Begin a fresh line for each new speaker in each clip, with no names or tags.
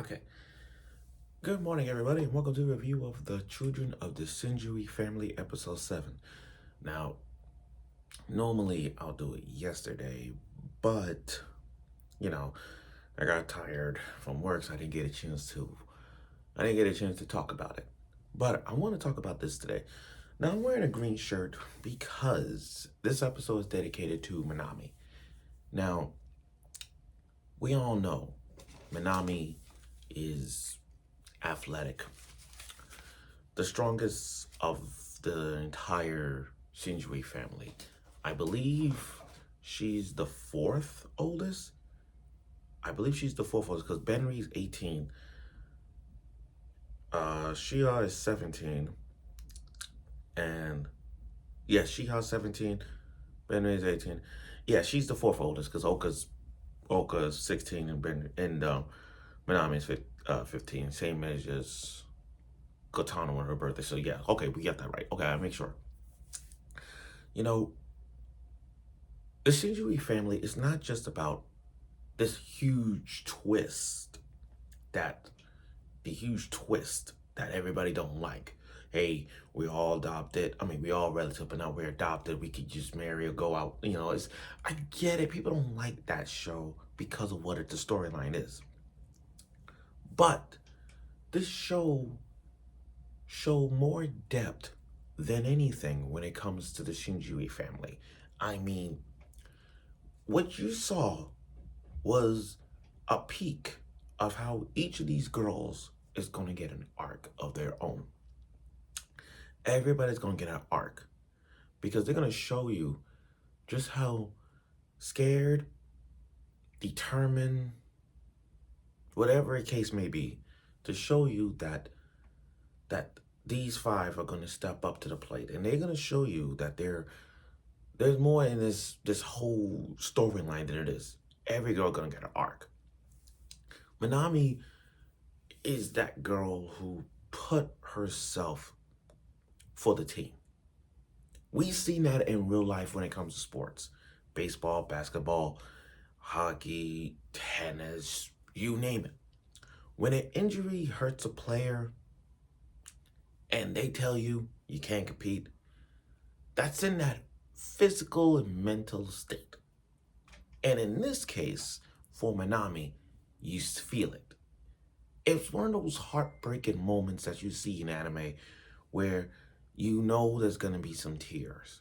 Okay. Good morning, everybody, and welcome to a review of The Children of the Shiunji Family, Episode 7. Now, normally I'll do it yesterday, but, you know, I got tired from work, so I didn't get a chance to talk about it. But I want to talk about this today. Now, I'm wearing a green shirt because this episode is dedicated to Minami. Now, we all know Minami is athletic, the strongest of the entire Shinjui family. I believe she's the fourth oldest. I believe she's the fourth oldest because Benri's 18. Shia is 17. And yes, Shiha's 17. Benri's 18. Yeah, she's the fourth oldest because Oka's 16 and Minami's 15. Same age as Katana on her birthday. So yeah, okay, we got that right. Okay, I make sure. You know, the Shinjui family is not just about this huge twist that the huge twist that everybody don't like. Hey, we all adopted. I mean, we all relative, but now we're adopted. We could just marry or go out. It's I get it. People don't like that show because of what the storyline is. But this show more depth than anything when it comes to the Shinjui family. I mean, what you saw was a peek of how each of these girls is going to get an arc of their own. Everybody's going to get an arc because they're going to show you just how scared, determined, whatever the case may be, to show you that these five are going to step up to the plate, and they're going to show you that there's more in this whole storyline than it is. Every girl going to get an arc. Minami is that girl who put herself for the team. We've seen that in real life when it comes to sports. Baseball, basketball, hockey, tennis, you name it. When an injury hurts a player and they tell you you can't compete, that's in that physical and mental state. And in this case, for Minami, you feel it. It's one of those heartbreaking moments that you see in anime where you know there's gonna be some tears.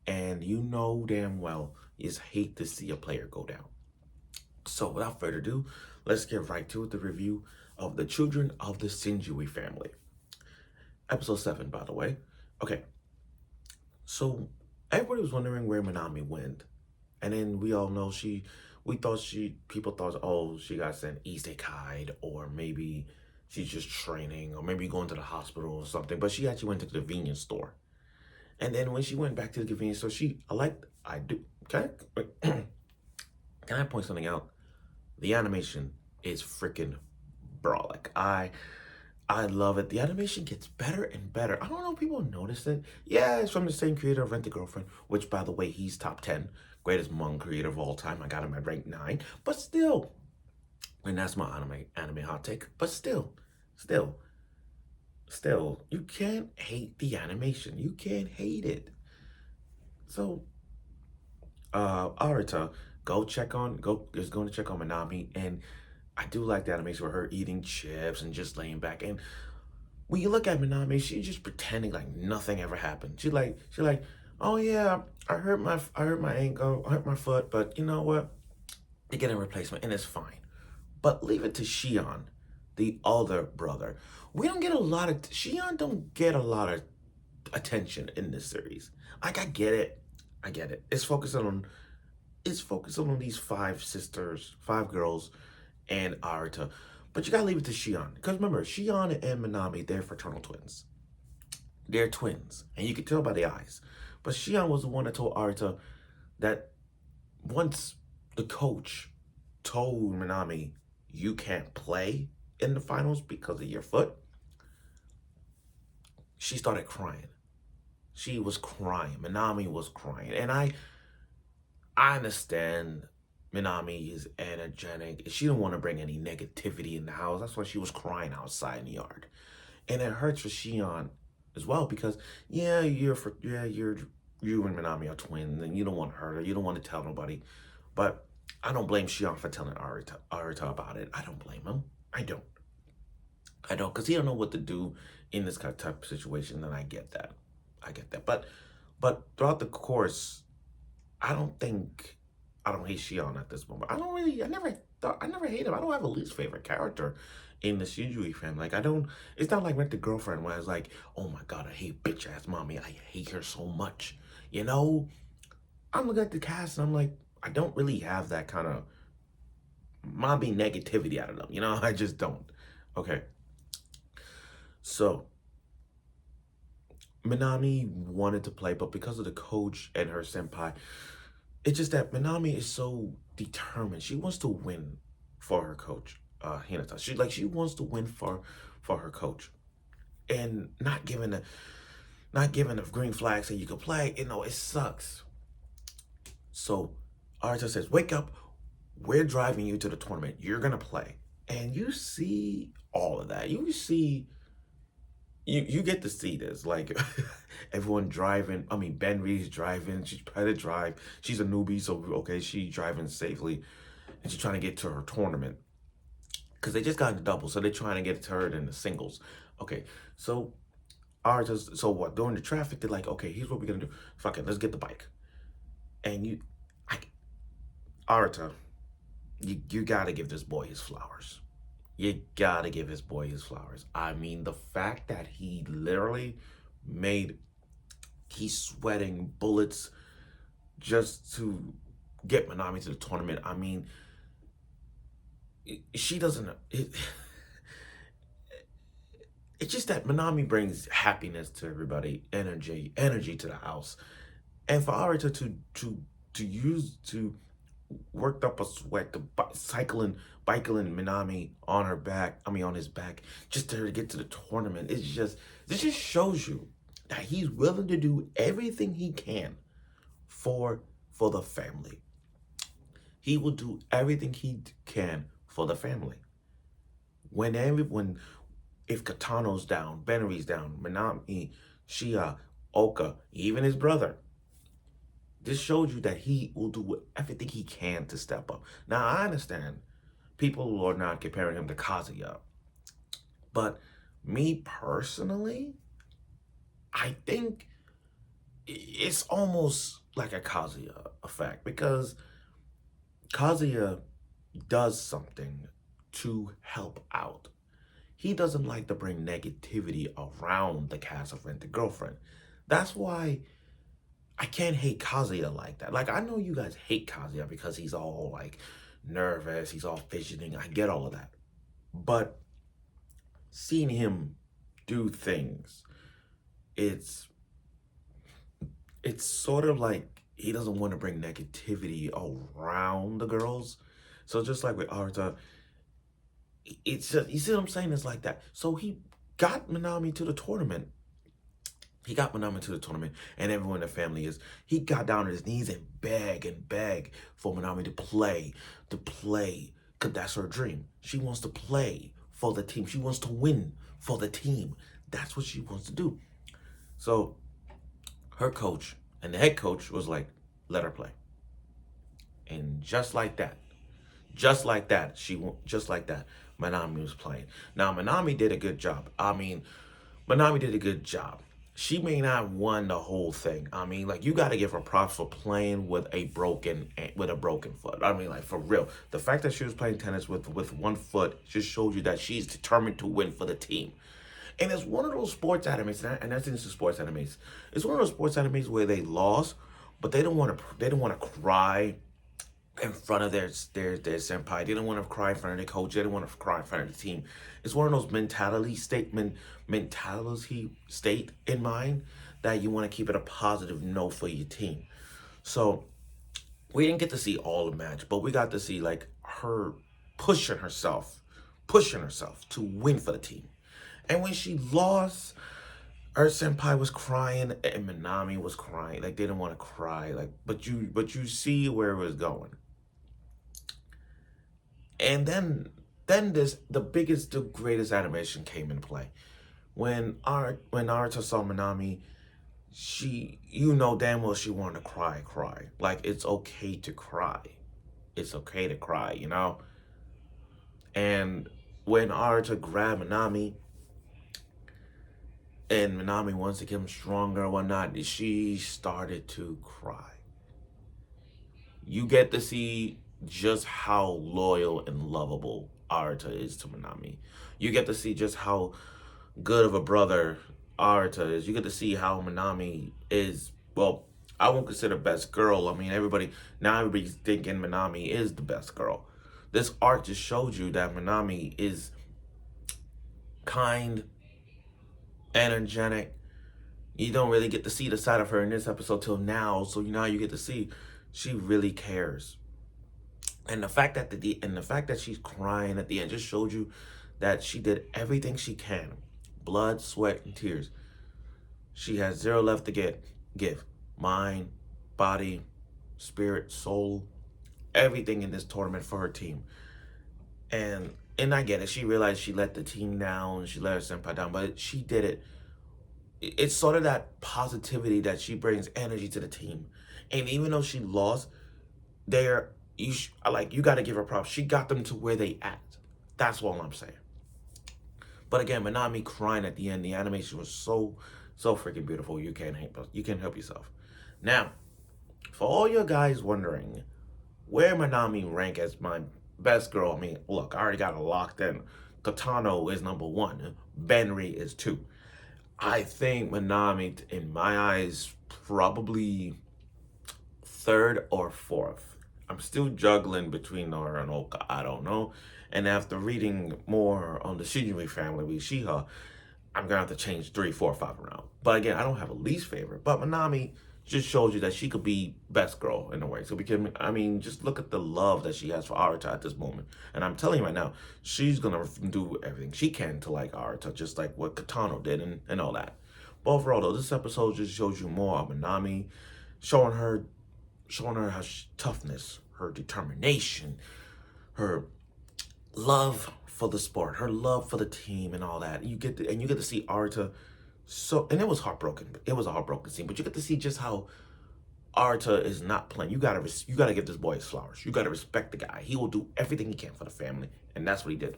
And you know damn well you just hate to see a player go down. So without further ado, let's get right to it, the review of The Children of the Shinjui Family. Episode 7, by the way. Okay, so everybody was wondering where Minami went. And then we all know people thought, oh, she got sent isekai, or maybe she's just training, or maybe going to the hospital or something. But she actually went to the convenience store. And then when she went back to the convenience store, I do, can can I point something out? The animation is freaking brolic. I love it. The animation gets better and better. I don't know if people notice it. Yeah, it's from the same creator of Rent a Girlfriend, which, by the way, he's top 10 greatest manga creator of all time. I got him at rank 9, but still, and that's my anime hot take. But still, still, you can't hate the animation. You can't hate it. So, Arata, is going to check on Minami, and I do like the animation with her eating chips and just laying back. And when you look at Minami, she's just pretending like nothing ever happened. She like, oh yeah, I hurt my ankle, I hurt my foot, but you know what? They get a replacement and it's fine. But leave it to Shion, the other brother. Shion don't get a lot of attention in this series. Like I get it. It's focusing on these five sisters, five girls, and Arata. But you gotta leave it to Shion. Because remember, Shion and Minami, they're fraternal twins. They're twins. And you can tell by the eyes. But Shion was the one that told Arata that once the coach told Minami, you can't play in the finals because of your foot, she started crying. She was crying. Minami was crying. And I understand Minami is energetic. She didn't want to bring any negativity in the house. That's why she was crying outside in the yard. And it hurts for Shion as well because you and Minami are twins and you don't want to hurt her. You don't want to tell nobody. But I don't blame Shion for telling Arata about it. I don't blame him. I don't. I don't, because he don't know what to do in this kind of type of situation. And I get that. I get that. But throughout the course, I don't think I don't hate Shion at this moment. I never hate him. I don't have a least favorite character in the Shiunji family. Like I don't. It's not like Rent the Girlfriend where it's like, oh my god, I hate bitch ass mommy. I hate her so much. You know, I'm looking at the cast and I'm like, I don't really have that kind of mommy negativity out of them. You know, I just don't. Okay, so Minami wanted to play, but because of the coach and her senpai, it's just that Minami is so determined. She wants to win for her coach, Hinata. She wants to win for her coach, and not giving a green flag saying you can play. You know, it sucks. So Arata says, "Wake up! We're driving you to the tournament. You're gonna play." And you see all of that. You get to see this, like everyone driving. I mean, Ben Reed's driving. She's trying to drive. She's a newbie, so okay, she's driving safely, and she's trying to get to her tournament because they just got into doubles, so they're trying to get to her in the singles. Okay, so so what? During the traffic, they're like, okay, here's what we're gonna do. Fuck it, let's get the bike. And I, Arata, you gotta give this boy his flowers. You gotta give his boy his flowers. I mean, the fact that he literally made, he's sweating bullets just to get Minami to the tournament. I mean, she doesn't, it's just that Minami brings happiness to everybody, energy to the house. And for Arita to worked up a sweat, cycling Minami on her back, I mean on his back, just to get to the tournament. This just shows you that he's willing to do everything he can for the family. He will do everything he can for the family. When if Katano's down, Benri's down, Minami, Shia, Oka, even his brother, this shows you that he will do everything he can to step up. Now, I understand people are not comparing him to Kazuya, but me personally, I think it's almost like a Kazuya effect because Kazuya does something to help out. He doesn't like to bring negativity around the cast of Rent a Girlfriend. That's why I can't hate Kazuya like that. Like, I know you guys hate Kazuya because he's all, like, nervous. He's all fidgeting. I get all of that. But seeing him do things, it's sort of like he doesn't want to bring negativity around the girls. So just like with Arata, it's just, you see what I'm saying? It's like that. So he got Minami to the tournament. He got Minami to the tournament, and everyone in the family he got down on his knees and beg for Minami to play, because that's her dream. She wants to play for the team. She wants to win for the team. That's what she wants to do. So her coach and the head coach was like, let her play. And just like that, just like that, Minami was playing. Now, Minami did a good job. I mean, Minami did a good job. She may not won the whole thing. I mean, like, you got to give her props for playing with a broken foot. I mean, like, for real. The fact that she was playing tennis with one foot just shows you that she's determined to win for the team. And it's one of those sports animes, and that's into sports animes. It's one of those sports animes where they lost, but they don't want to cry in front of their senpai. They don't want to cry in front of their coach. They don't want to cry in front of the team. It's one of those mentality state in mind that you want to keep it a positive note for your team. So we didn't get to see all the match, but we got to see like her pushing herself to win for the team. And when she lost, her senpai was crying and Minami was crying. Like, they didn't want to cry. Like, but you see where it was going. And then the biggest, the greatest animation came into play. When Arata saw Minami, you know damn well she wanted to cry. Like, it's okay to cry. It's okay to cry, you know? And when Arata grabbed Minami, and Minami wants to get him stronger and whatnot, she started to cry. You get to see just how loyal and lovable Arata is to Minami. You get to see just how good of a brother Arata is. You get to see how Minami is, well, I won't consider best girl. I mean, everybody's thinking Minami is the best girl. This arc just showed you that Minami is kind, energetic. You don't really get to see the side of her in this episode till now, so now you get to see she really cares. And the fact that she's crying at the end just showed you that she did everything she can. Blood, sweat, and tears. She has zero left to give. Mind, body, spirit, soul, everything in this tournament for her team. And I get it. She realized she let the team down, she let her senpai down, but she did it. It's sort of that positivity that she brings energy to the team. And even though she lost, you got to give her props. She got them to where they at. That's all I'm saying. But again, Minami crying at the end, the animation was so freaking beautiful. You can't help yourself. Now, for all you guys wondering where Minami rank as my best girl, I mean, look, I already got it locked in. Katano is number 1. Benri is 2. I think Minami, in my eyes, probably 3rd or 4th. I'm still juggling between her and Oka. I don't know. And after reading more on the Shiunji family with Shiha, I'm going to have to change 3, 4, 5 around. But again, I don't have a least favorite. But Minami just shows you that she could be best girl in a way. So just look at the love that she has for Arata at this moment. And I'm telling you right now, she's going to do everything she can to like Arata, just like what Katano did and all that. But overall, though, this episode just shows you more of Minami, showing her how toughness, her determination, her love for the sport, her love for the team, and all that. You get to see Arata. And it was heartbroken. It was a heartbroken scene, but you get to see just how Arata is not playing. You gotta give this boy his flowers. You gotta respect the guy. He will do everything he can for the family, and that's what he did.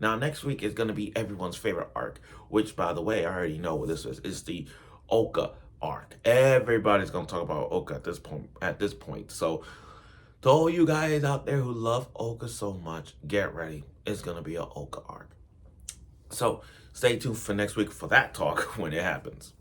Now next week is gonna be everyone's favorite arc, which, by the way, I already know what this is. It's the Oka arc. Everybody's gonna talk about Oka at this point. So to all you guys out there who love Oka so much, get ready. It's gonna be an Oka arc. So stay tuned for next week for that talk when it happens.